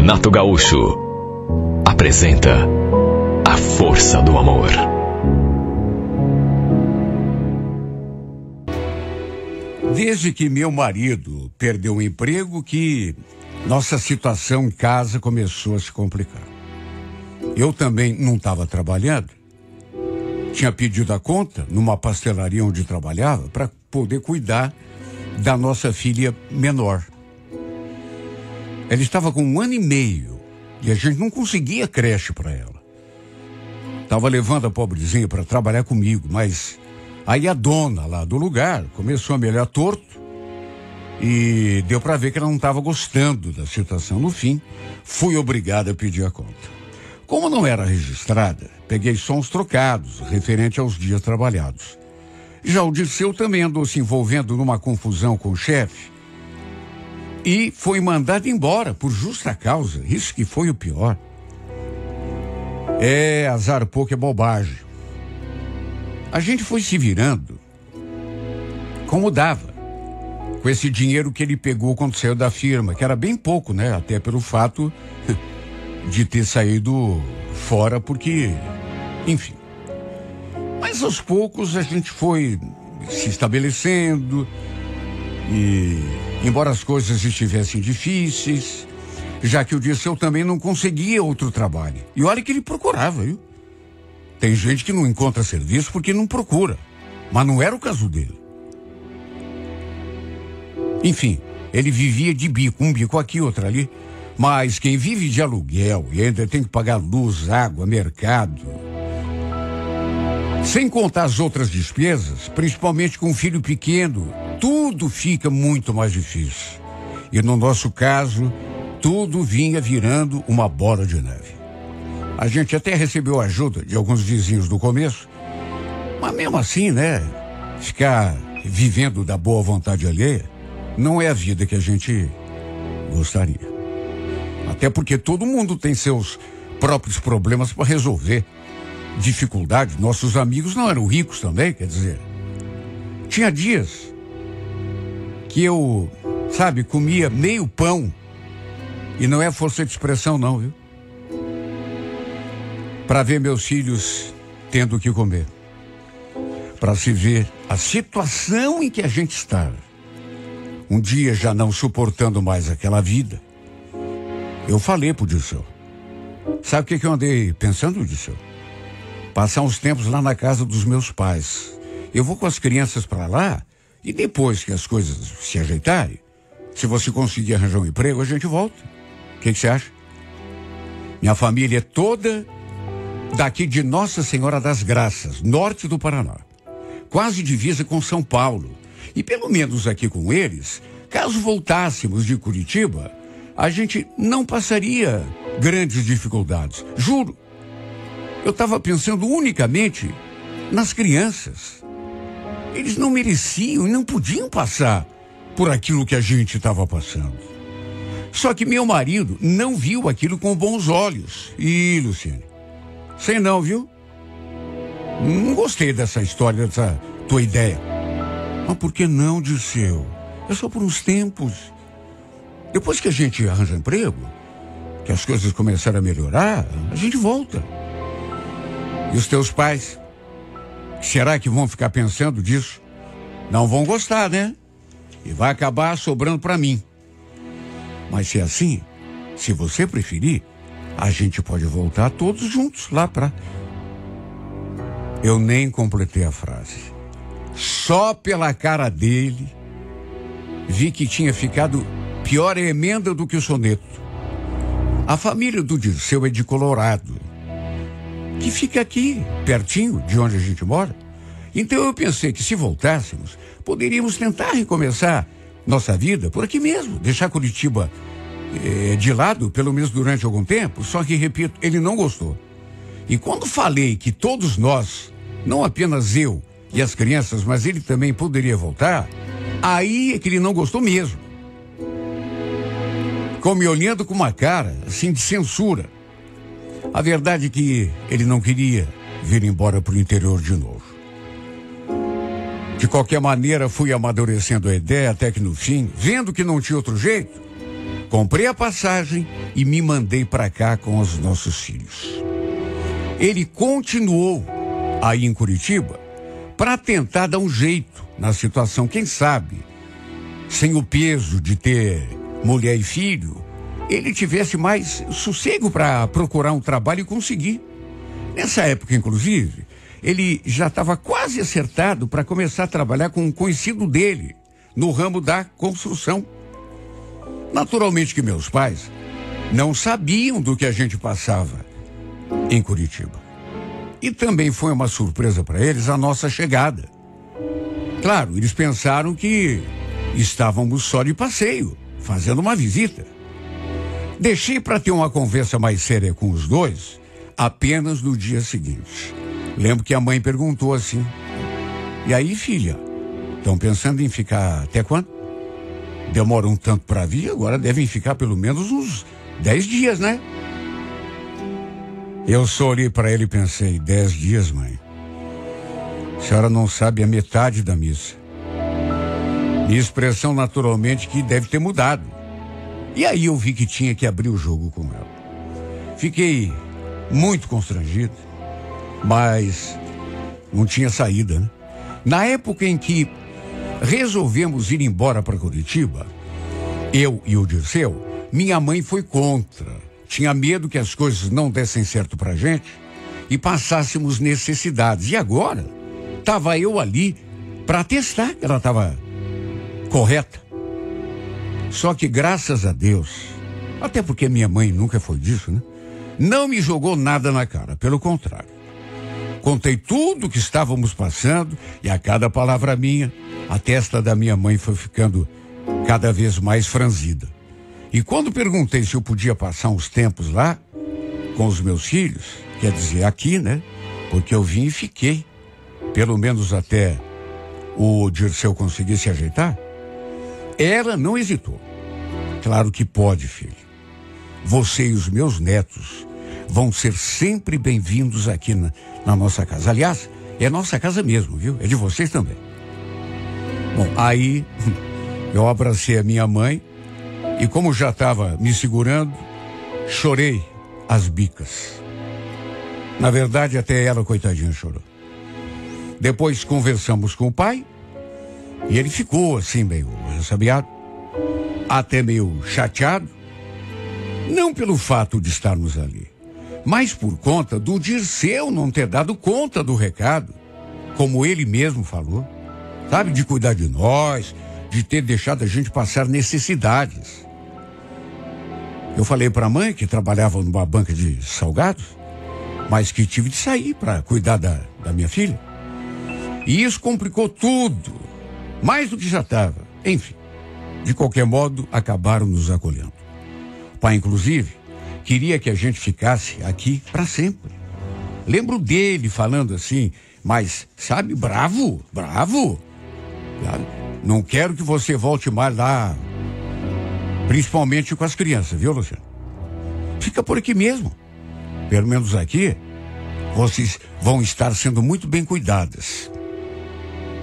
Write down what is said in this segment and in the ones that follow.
Renato Gaúcho apresenta A Força do Amor. Desde que meu marido perdeu o emprego que nossa situação em casa começou a se complicar. Eu também não estava trabalhando. Tinha pedido a conta numa pastelaria onde trabalhava para poder cuidar da nossa filha menor. Ela estava com 1 ano e meio e a gente não conseguia creche para ela. Estava levando a pobrezinha para trabalhar comigo, mas aí a dona lá do lugar começou a me olhar torto e deu para ver que ela não estava gostando da situação. No fim, fui obrigado a pedir a conta. Como não era registrada, peguei só uns trocados referente aos dias trabalhados. Já o Dirceu também andou se envolvendo numa confusão com o chefe e foi mandado embora por justa causa. Isso que foi o pior. Azar pouco é bobagem. A gente foi se virando como dava, com esse dinheiro que ele pegou quando saiu da firma, que era bem pouco, né? Até pelo fato de ter saído fora, porque, enfim. Mas aos poucos a gente foi se estabelecendo e, embora as coisas estivessem difíceis, já que o Dirceu também não conseguia outro trabalho. E olha que ele procurava, viu? Tem gente que não encontra serviço porque não procura, mas não era o caso dele. Enfim, ele vivia de bico, um bico aqui, outro ali. Mas quem vive de aluguel e ainda tem que pagar luz, água, mercado, sem contar as outras despesas, principalmente com um filho pequeno, tudo fica muito mais difícil. E no nosso caso, tudo vinha virando uma bola de neve. A gente até recebeu ajuda de alguns vizinhos no começo, mas mesmo assim, né? Ficar vivendo da boa vontade alheia não é a vida que a gente gostaria. Até porque todo mundo tem seus próprios problemas para resolver. Dificuldade, nossos amigos não eram ricos também, quer dizer. Tinha dias que eu, comia meio pão. E não é força de expressão não, viu? Para ver meus filhos tendo o que comer. Para se ver a situação em que a gente estava. Um dia já não suportando mais aquela vida. Eu falei pro Dirceu. Sabe o que eu andei pensando, Dirceu? Passar uns tempos lá na casa dos meus pais. Eu vou com as crianças para lá e depois que as coisas se ajeitarem, se você conseguir arranjar um emprego, a gente volta. O que você acha? Minha família é toda daqui de Nossa Senhora das Graças, norte do Paraná. Quase divisa com São Paulo. E pelo menos aqui com eles, caso voltássemos de Curitiba, a gente não passaria grandes dificuldades. Juro. Eu estava pensando unicamente nas crianças. Eles não mereciam e não podiam passar por aquilo que a gente estava passando. Só que meu marido não viu aquilo com bons olhos. Ih, Luciane, sei não, viu? Não gostei dessa história, dessa tua ideia. Mas por que não, Dirceu? É só por uns tempos. Depois que a gente arranja emprego, que as coisas começarem a melhorar, a gente volta. E os teus pais? Será que vão ficar pensando disso? Não vão gostar, né? E vai acabar sobrando para mim. Mas se é assim, se você preferir, a gente pode voltar todos juntos lá pra... Eu nem completei a frase. Só pela cara dele, vi que tinha ficado pior a emenda do que o soneto. A família do Dirceu é de Colorado, que fica aqui, pertinho de onde a gente mora. Então eu pensei que se voltássemos, poderíamos tentar recomeçar nossa vida por aqui mesmo, deixar Curitiba de lado, pelo menos durante algum tempo. Só que, repito, ele não gostou. E quando falei que todos nós, não apenas eu e as crianças, mas ele também poderia voltar, aí é que ele não gostou mesmo. Ficou me olhando com uma cara, assim, de censura. A verdade é que ele não queria vir embora para o interior de novo. De qualquer maneira, fui amadurecendo a ideia até que no fim, vendo que não tinha outro jeito, Comprei a passagem e me mandei para cá com os nossos filhos. Ele continuou aí em Curitiba para tentar dar um jeito na situação, quem sabe, sem o peso de ter mulher e filho, ele tivesse mais sossego para procurar um trabalho e conseguir. Nessa época, inclusive, ele já estava quase acertado para começar a trabalhar com um conhecido dele no ramo da construção. Naturalmente que meus pais não sabiam do que a gente passava em Curitiba. E também foi uma surpresa para eles a nossa chegada. Claro, eles pensaram que estávamos só de passeio, fazendo uma visita. Deixei para ter uma conversa mais séria com os dois apenas no dia seguinte. Lembro que a mãe perguntou assim: e aí, filha, estão pensando em ficar até quando? Demora um tanto para vir, agora devem ficar pelo menos uns 10 dias, né? Eu só olhei para ele e pensei: 10 dias, mãe? A senhora não sabe a metade da missa. Minha expressão naturalmente que deve ter mudado. E aí eu vi que tinha que abrir o jogo com ela. Fiquei muito constrangido, mas não tinha saída, né? Na época em que resolvemos ir embora para Curitiba, eu e o Dirceu, minha mãe foi contra. Tinha medo que as coisas não dessem certo pra gente e passássemos necessidades. E agora, estava eu ali para testar que ela estava correta. Só que graças a Deus, até porque minha mãe nunca foi disso, né? Não me jogou nada na cara, pelo contrário. Contei tudo que estávamos passando e a cada palavra minha, a testa da minha mãe foi ficando cada vez mais franzida. E quando perguntei se eu podia passar uns tempos lá com os meus filhos, quer dizer, aqui, né? Porque eu vim e fiquei, pelo menos até o Dirceu conseguir se ajeitar, ela não hesitou. Claro que pode, filho. Você e os meus netos vão ser sempre bem-vindos aqui na nossa casa. Aliás, é nossa casa mesmo, viu? É de vocês também. Bom, aí eu abracei a minha mãe e como já estava me segurando, chorei as bicas. Na verdade, até ela, coitadinha, chorou. Depois conversamos com o pai e ele ficou assim meio ressabiado, até meio chateado, não pelo fato de estarmos ali, mas por conta do Dirceu não ter dado conta do recado, como ele mesmo falou, sabe, de cuidar de nós, de ter deixado a gente passar necessidades. Eu falei para a mãe que trabalhava numa banca de salgados, mas que tive de sair para cuidar da minha filha. E isso complicou tudo, mais do que já estava. Enfim, de qualquer modo, acabaram nos acolhendo. O pai, inclusive, queria que a gente ficasse aqui para sempre. Lembro dele falando assim, mas, sabe, bravo. Não quero que você volte mais lá, principalmente com as crianças, viu, Luciano? Fica por aqui mesmo. Pelo menos aqui, vocês vão estar sendo muito bem cuidadas.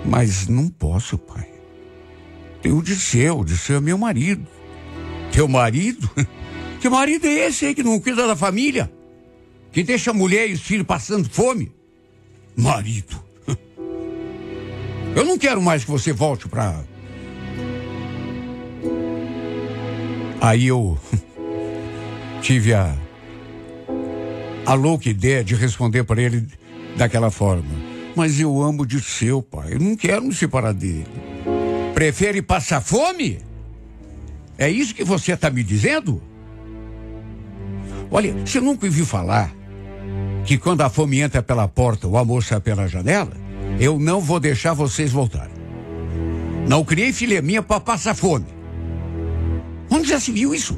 Mas não posso, pai. Tem o Dirceu é meu marido. Teu marido? Que marido é esse aí que não cuida da família? Que deixa a mulher e os filhos passando fome? Marido. Eu não quero mais que você volte pra... Aí eu tive a louca ideia de responder para ele daquela forma. Mas eu amo o Dirceu, pai. Eu não quero me separar dele. Prefere passar fome? É isso que você está me dizendo? Olha, você nunca ouviu falar que quando a fome entra pela porta, o amor sai pela janela? Eu não vou deixar vocês voltarem. Não criei filha minha para passar fome. Onde já se viu isso?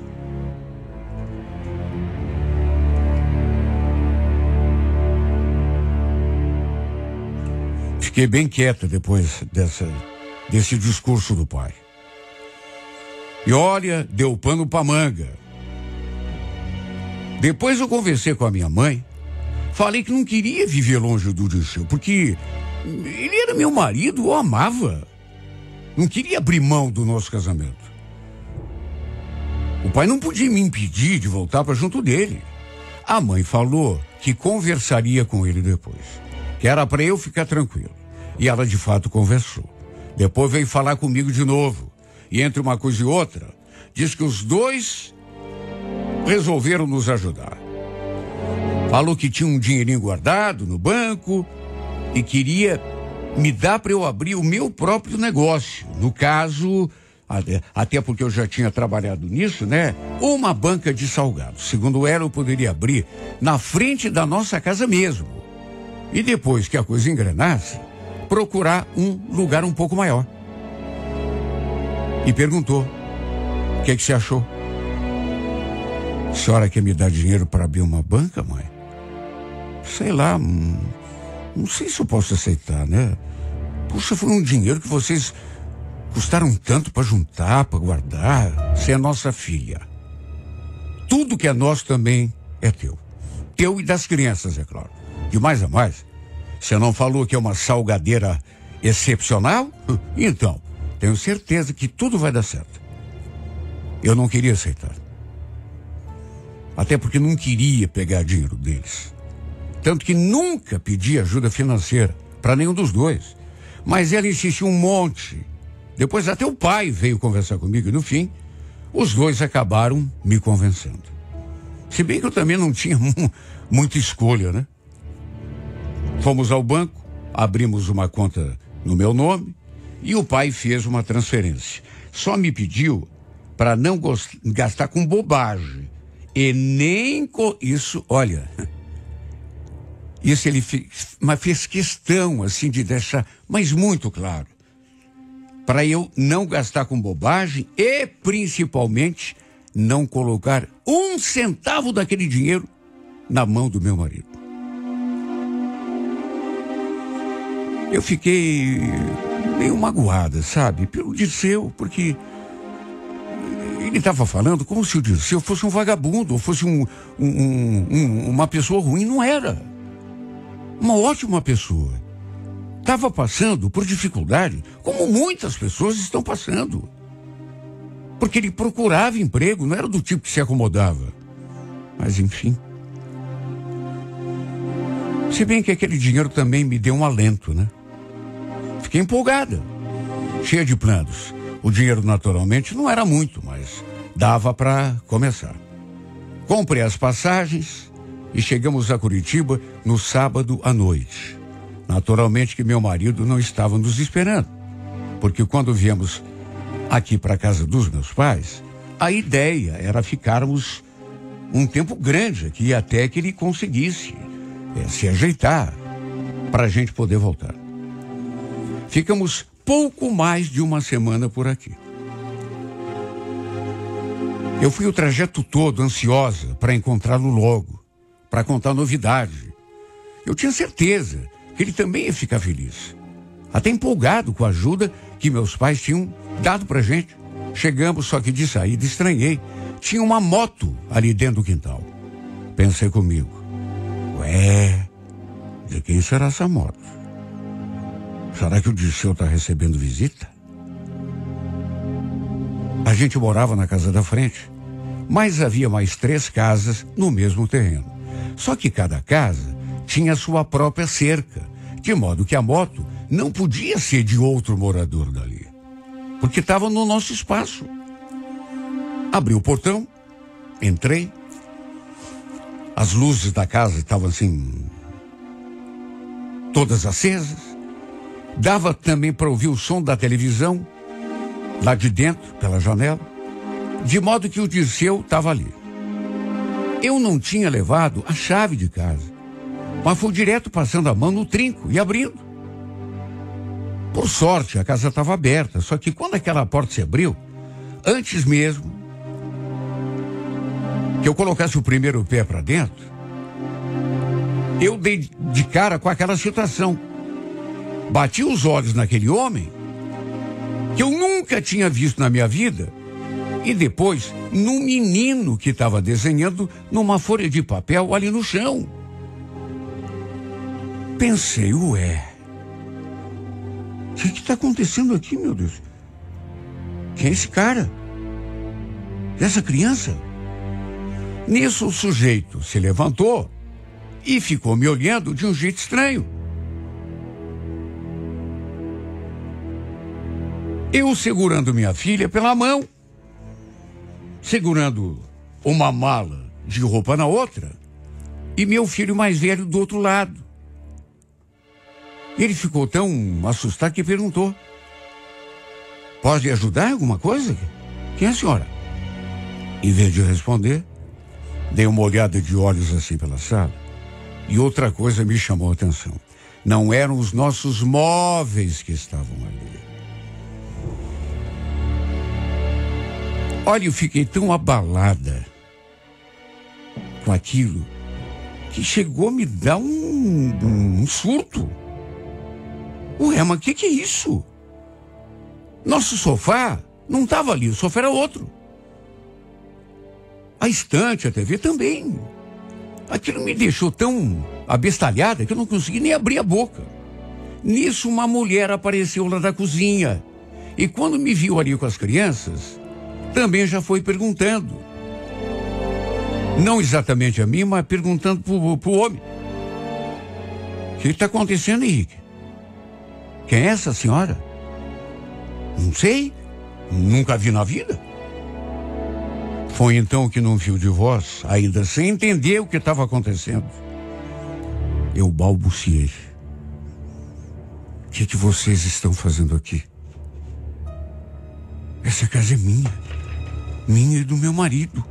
Fiquei bem quieta depois desse discurso do pai. E olha, deu pano pra manga. Depois eu conversei com a minha mãe, falei que não queria viver longe do Dirceu, porque ele era meu marido, eu amava. Não queria abrir mão do nosso casamento. O pai não podia me impedir de voltar para junto dele. A mãe falou que conversaria com ele depois, que era para eu ficar tranquilo. E ela de fato conversou. Depois veio falar comigo de novo. E entre uma coisa e outra, diz que os dois resolveram nos ajudar. Falou que tinha um dinheirinho guardado no banco e queria me dar para eu abrir o meu próprio negócio. No caso, até porque eu já tinha trabalhado nisso, né? Uma banca de salgados. Segundo ela, eu poderia abrir na frente da nossa casa mesmo. E depois que a coisa engrenasse, procurar um lugar um pouco maior. E perguntou: o que você achou? A senhora quer me dar dinheiro para abrir uma banca, mãe? Sei lá, não sei se eu posso aceitar, né? Puxa, foi um dinheiro que vocês custaram tanto para juntar, para guardar. Você é nossa filha. Tudo que é nosso também é teu. Teu e das crianças, é claro. De mais a mais, você não falou que é uma salgadeira excepcional? Então, tenho certeza que tudo vai dar certo. Eu não queria aceitar. Até porque não queria pegar dinheiro deles. Tanto que nunca pedi ajuda financeira para nenhum dos dois. Mas ela insistiu um monte. Depois até o pai veio conversar comigo e no fim, os dois acabaram me convencendo. Se bem que eu também não tinha muita escolha, né? Fomos ao banco, abrimos uma conta no meu nome e o pai fez uma transferência. Só me pediu para não gastar com bobagem. E nem com isso, olha... Isso ele fez questão, assim, de deixar, mas muito claro, para eu não gastar com bobagem e, principalmente, não colocar um centavo daquele dinheiro na mão do meu marido. Eu fiquei meio magoada, sabe, pelo Dirceu, porque ele estava falando como se o Dirceu fosse um vagabundo, ou fosse uma pessoa ruim. Não era. Uma ótima pessoa. Estava passando por dificuldade, como muitas pessoas estão passando. Porque ele procurava emprego, não era do tipo que se acomodava. Mas enfim. Se bem que aquele dinheiro também me deu um alento, né? Fiquei empolgada, cheia de planos. O dinheiro naturalmente não era muito, mas dava para começar. Comprei as passagens e chegamos a Curitiba no sábado à noite. Naturalmente que meu marido não estava nos esperando, porque quando viemos aqui para a casa dos meus pais, a ideia era ficarmos um tempo grande aqui até que ele conseguisse se ajeitar para a gente poder voltar. Ficamos pouco mais de uma semana por aqui. Eu fui o trajeto todo ansiosa para encontrá-lo logo, para contar novidade. Eu tinha certeza que ele também ia ficar feliz. Até empolgado com a ajuda que meus pais tinham dado pra gente. Chegamos, só que de saída estranhei. Tinha uma moto ali dentro do quintal. Pensei comigo: ué, de quem será essa moto? Será que o Dirceu está recebendo visita? A gente morava na casa da frente, mas havia mais 3 casas no mesmo terreno. Só que cada casa tinha sua própria cerca, de modo que a moto não podia ser de outro morador dali, porque estava no nosso espaço. Abri o portão, entrei, as luzes da casa estavam assim, todas acesas, dava também para ouvir o som da televisão, lá de dentro, pela janela, de modo que o Dirceu estava ali. Eu não tinha levado a chave de casa, mas fui direto passando a mão no trinco e abrindo. Por sorte, a casa estava aberta, só que quando aquela porta se abriu, antes mesmo que eu colocasse o primeiro pé para dentro, eu dei de cara com aquela situação. Bati os olhos naquele homem que eu nunca tinha visto na minha vida, e depois num menino que estava desenhando numa folha de papel ali no chão. Pensei, ué, o que está acontecendo aqui, meu Deus? Quem é esse cara? dessa criança. Nisso o sujeito se levantou e ficou me olhando de um jeito estranho. Eu segurando minha filha pela mão, segurando uma mala de roupa na outra, e meu filho mais velho do outro lado. Ele ficou tão assustado que perguntou: pode ajudar em alguma coisa? Quem é a senhora? Em vez de responder, dei uma olhada de olhos assim pela sala, e outra coisa me chamou a atenção. Não eram os nossos móveis que estavam ali. Olha, eu fiquei tão abalada com aquilo que chegou a me dar um surto. Ué, mas o que é isso? Nosso sofá não estava ali, o sofá era outro. A estante, a TV também. Aquilo me deixou tão abestalhada que eu não consegui nem abrir a boca. Nisso, uma mulher apareceu lá da cozinha. E quando me viu ali com as crianças, também já foi perguntando. Não exatamente a mim, mas perguntando pro homem. O que está acontecendo, Henrique? Quem é essa senhora? Não sei. Nunca vi na vida. Foi então que, num fio de voz, ainda sem entender o que estava acontecendo, eu balbuciei. O que vocês estão fazendo aqui? Essa casa é minha. Minha e do meu marido.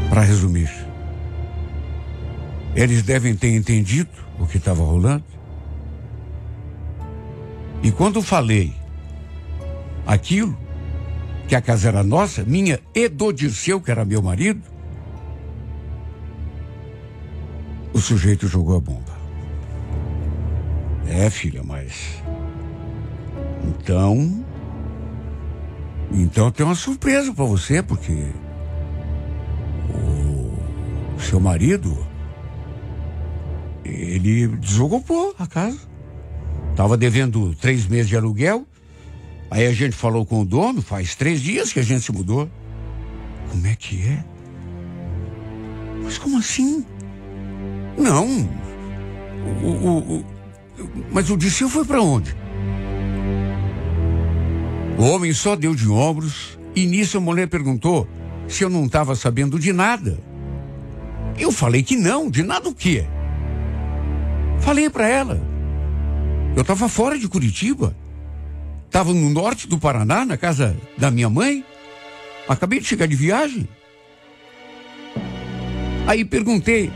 Para resumir, eles devem ter entendido o que estava rolando. E quando falei aquilo, que a casa era nossa, minha e do Dirceu, que era meu marido, o sujeito jogou a bomba. É, filha, mas... Então tem uma surpresa para você, porque o seu marido, ele desocupou a casa. Tava devendo 3 meses de aluguel. Aí a gente falou com o dono, faz 3 dias que a gente se mudou. Como é que é? Mas como assim? Não. Mas o Dirceu foi para onde? O homem só deu de ombros e nisso a mulher perguntou se eu não estava sabendo de nada. Eu falei que não, de nada o quê? Falei para ela. Eu estava fora de Curitiba. Estava no norte do Paraná, na casa da minha mãe. Acabei de chegar de viagem. Aí perguntei,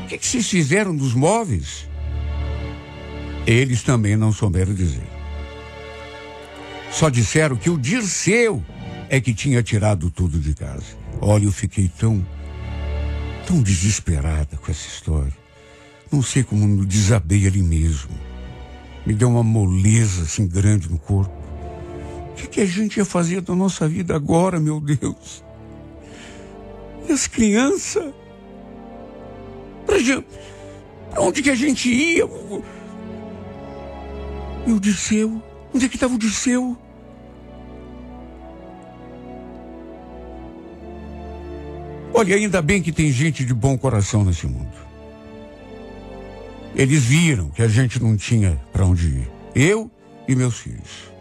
o que vocês fizeram dos móveis? Eles também não souberam dizer. Só disseram que o Dirceu é que tinha tirado tudo de casa. Olha, eu fiquei tão desesperada com essa história. Não sei como me desabei ali mesmo. Me deu uma moleza assim grande no corpo. O que a gente ia fazer da nossa vida agora, meu Deus? E as crianças? Pra onde que a gente ia? E o Dirceu? Onde é que estava o Dirceu? Olha, ainda bem que tem gente de bom coração nesse mundo. Eles viram que a gente não tinha para onde ir. Eu e meus filhos.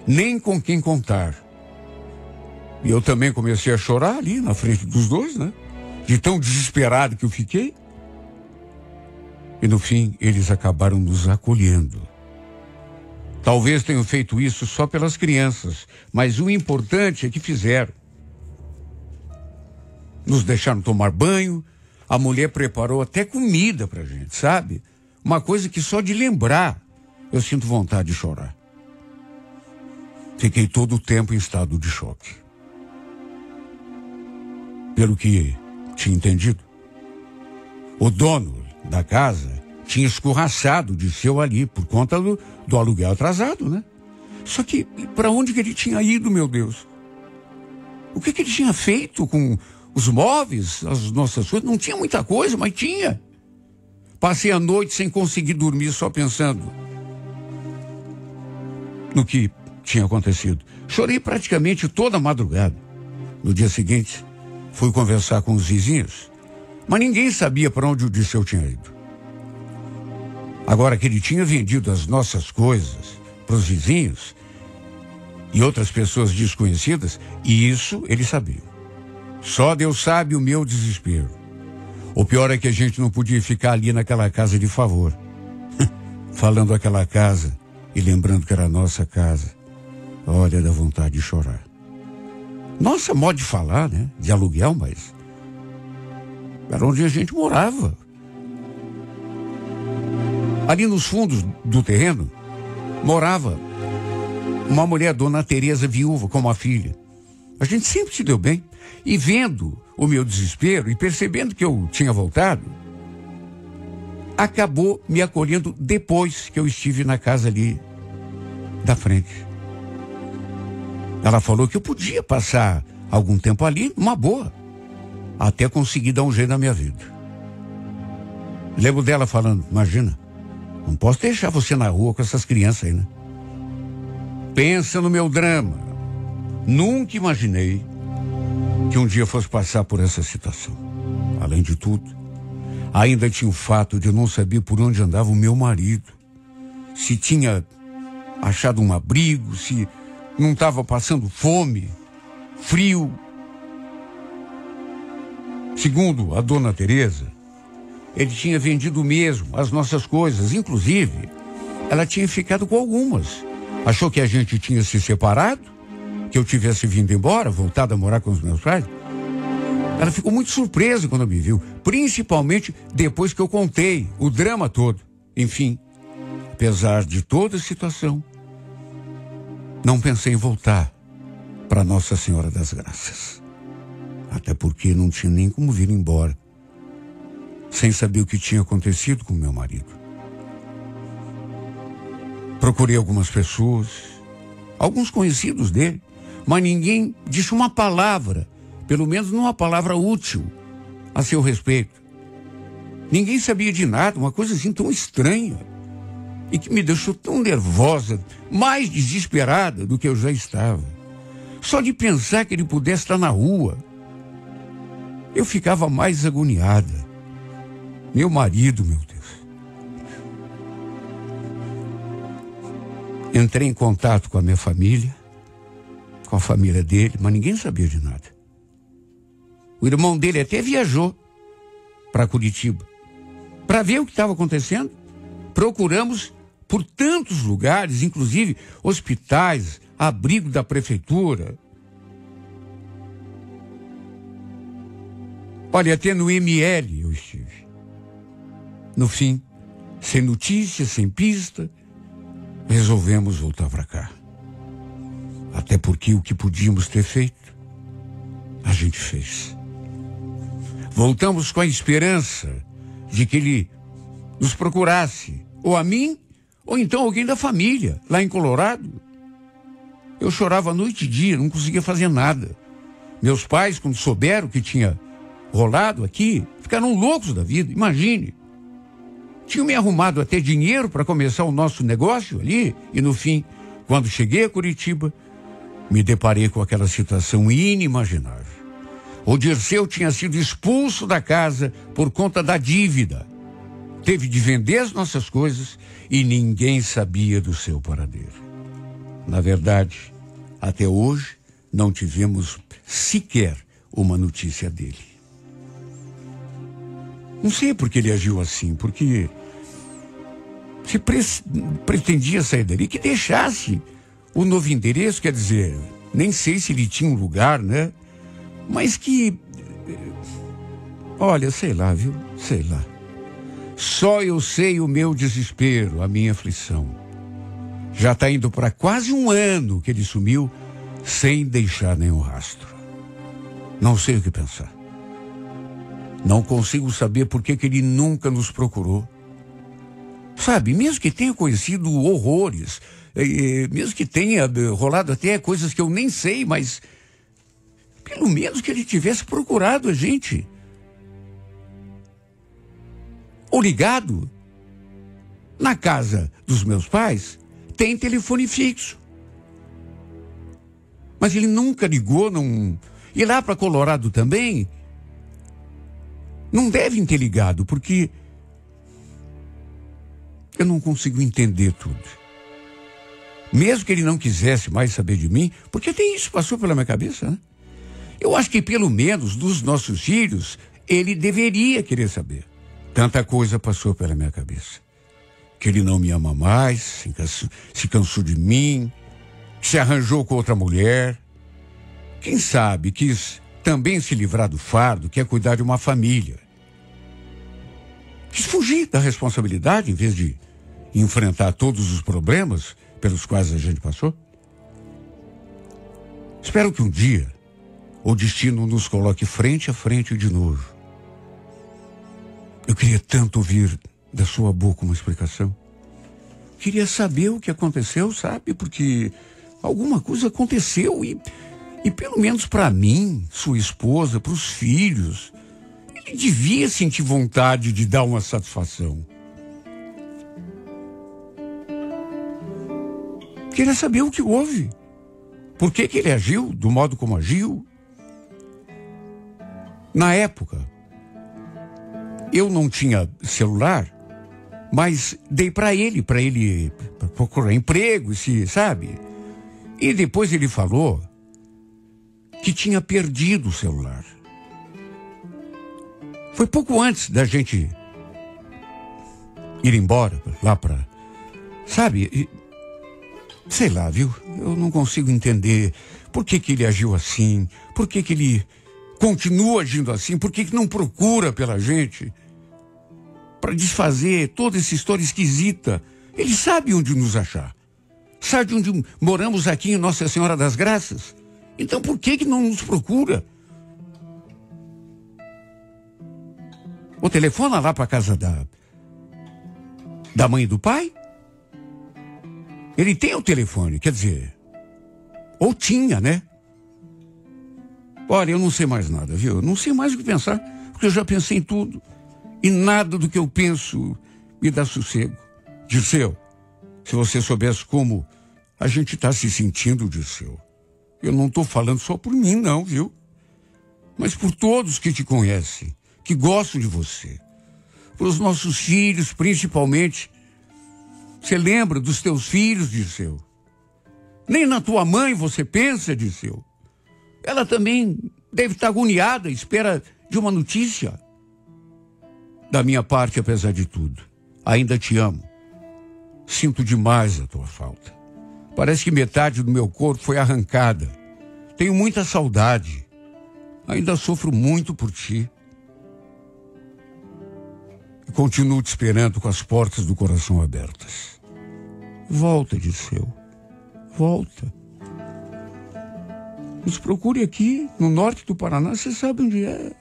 Nem com quem contar. E eu também comecei a chorar ali na frente dos dois, né? De tão desesperado que eu fiquei. E no fim, eles acabaram nos acolhendo. Talvez tenham feito isso só pelas crianças, mas o importante é que fizeram. Nos deixaram tomar banho, a mulher preparou até comida pra gente, sabe? Uma coisa que só de lembrar eu sinto vontade de chorar. Fiquei todo o tempo em estado de choque. Pelo que tinha entendido, o dono da casa tinha escorraçado o Dirceu ali por conta do aluguel atrasado, né? Só que para onde que ele tinha ido, meu Deus? O que ele tinha feito com os móveis, as nossas coisas? Não tinha muita coisa, mas tinha. Passei a noite sem conseguir dormir, só pensando. no que tinha acontecido. Chorei praticamente toda a madrugada. No dia seguinte, fui conversar com os vizinhos, mas ninguém sabia para onde o Dirceu tinha ido. Agora que ele tinha vendido as nossas coisas para os vizinhos e outras pessoas desconhecidas, e isso eles sabiam. Só Deus sabe o meu desespero. O pior é que a gente não podia ficar ali naquela casa de favor. Falando aquela casa e lembrando que era a nossa casa. Olha, dá vontade de chorar. Nossa, modo de falar, né? De aluguel, mas era onde a gente morava. Ali nos fundos do terreno, morava uma mulher, Dona Tereza, viúva, com uma filha. A gente sempre se deu bem. E vendo o meu desespero e percebendo que eu tinha voltado, acabou me acolhendo depois que eu estive na casa ali da frente. Ela falou que eu podia passar algum tempo ali, uma boa, até conseguir dar um jeito na minha vida. Lembro dela falando, imagina, não posso deixar você na rua com essas crianças aí, né? Pensa no meu drama. Nunca imaginei que um dia fosse passar por essa situação. Além de tudo, ainda tinha o fato de eu não saber por onde andava o meu marido. Se tinha achado um abrigo, se não estava passando fome, frio. Segundo a Dona Tereza, ele tinha vendido mesmo as nossas coisas. Inclusive, ela tinha ficado com algumas. Achou que a gente tinha se separado, que eu tivesse vindo embora, voltado a morar com os meus pais. Ela ficou muito surpresa quando me viu, principalmente depois que eu contei o drama todo. Enfim, apesar de toda a situação, não pensei em voltar para Nossa Senhora das Graças. Até porque não tinha nem como vir embora, sem saber o que tinha acontecido com meu marido. Procurei algumas pessoas, alguns conhecidos dele, mas ninguém disse uma palavra, pelo menos não uma palavra útil a seu respeito. Ninguém sabia de nada, uma coisa assim tão estranha, e que me deixou tão nervosa, mais desesperada do que eu já estava. Só de pensar que ele pudesse estar na rua, eu ficava mais agoniada. Meu marido, meu Deus. Entrei em contato com a minha família, com a família dele, mas ninguém sabia de nada. O irmão dele até viajou para Curitiba para ver o que estava acontecendo. Procuramos por tantos lugares, inclusive hospitais, abrigo da prefeitura. Olha, até no ML eu estive. No fim, sem notícia, sem pista, resolvemos voltar para cá. Até porque o que podíamos ter feito, a gente fez. Voltamos com a esperança de que ele nos procurasse, ou a mim, ou então alguém da família, lá em Colorado. Eu chorava noite e dia, não conseguia fazer nada. Meus pais, quando souberam que tinha rolado aqui, ficaram loucos da vida, imagine. Tinham me arrumado até dinheiro para começar o nosso negócio ali, e no fim, quando cheguei a Curitiba, me deparei com aquela situação inimaginável. O Dirceu tinha sido expulso da casa por conta da dívida. Teve de vender as nossas coisas e ninguém sabia do seu paradeiro. Na verdade, até hoje, não tivemos sequer uma notícia dele. Não sei por que ele agiu assim, porque se pretendia sair dali, que deixasse o novo endereço, quer dizer, nem sei se ele tinha um lugar, né? Mas que, olha, sei lá, viu? Sei lá. Só eu sei o meu desespero, a minha aflição. Já está indo para quase um ano que ele sumiu sem deixar nenhum rastro. Não sei o que pensar. Não consigo saber por que ele nunca nos procurou. Sabe, mesmo que tenha conhecido horrores, mesmo que tenha rolado até coisas que eu nem sei, mas pelo menos que ele tivesse procurado a gente. Ou ligado. Na casa dos meus pais tem telefone fixo. Mas ele nunca ligou, não... E lá para Colorado também, não devem ter ligado, porque eu não consigo entender tudo. Mesmo que ele não quisesse mais saber de mim, porque até isso passou pela minha cabeça, né? Eu acho que pelo menos dos nossos filhos, ele deveria querer saber. Tanta coisa passou pela minha cabeça. Que ele não me ama mais, se cansou de mim, se arranjou com outra mulher. Quem sabe quis também se livrar do fardo, que é cuidar de uma família. Quis fugir da responsabilidade em vez de enfrentar todos os problemas pelos quais a gente passou. Espero que um dia o destino nos coloque frente a frente de novo. Eu queria tanto ouvir da sua boca uma explicação. Queria saber o que aconteceu, sabe? Porque alguma coisa aconteceu e pelo menos para mim, sua esposa, para os filhos, ele devia sentir vontade de dar uma satisfação. Queria saber o que houve. Por que ele agiu do modo como agiu? Na época, eu não tinha celular, mas dei para ele procurar emprego, sabe? E depois ele falou que tinha perdido o celular. Foi pouco antes da gente ir embora lá para... Sabe? Sei lá, viu? Eu não consigo entender por que ele agiu assim, por que ele continua agindo assim, por que não procura pela gente para desfazer toda essa história esquisita. Ele sabe onde nos achar. Sabe onde moramos aqui em Nossa Senhora das Graças. Então por que não nos procura? Ou telefona lá para a casa da mãe e do pai? Ele tem o telefone, quer dizer, ou tinha, né? Olha, eu não sei mais nada, viu? Eu não sei mais o que pensar, porque eu já pensei em tudo. E nada do que eu penso me dá sossego. Dirceu, se você soubesse como a gente está se sentindo, Dirceu. Eu não estou falando só por mim, não, viu? Mas por todos que te conhecem, que gostam de você. Por os nossos filhos, principalmente. Você lembra dos teus filhos, Dirceu? Nem na tua mãe você pensa, Dirceu. Ela também deve estar agoniada, à espera de uma notícia. Da minha parte, apesar de tudo, ainda te amo. Sinto demais a tua falta. Parece que metade do meu corpo foi arrancada. Tenho muita saudade. Ainda sofro muito por ti. E continuo te esperando com as portas do coração abertas. Volta, Dirceu. Volta. Nos procure aqui, no norte do Paraná, você sabe onde é.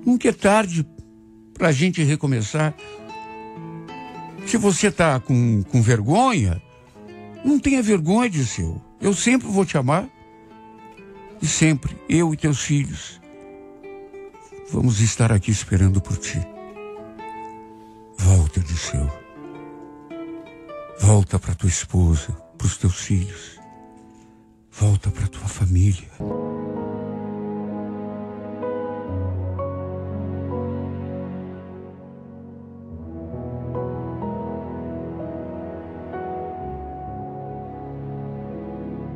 Nunca é tarde para a gente recomeçar. Se você está com vergonha, não tenha vergonha, Dirceu. Eu sempre vou te amar. E sempre, eu e teus filhos, vamos estar aqui esperando por ti. Volta, Dirceu. Volta para tua esposa, para os teus filhos. Volta para tua família.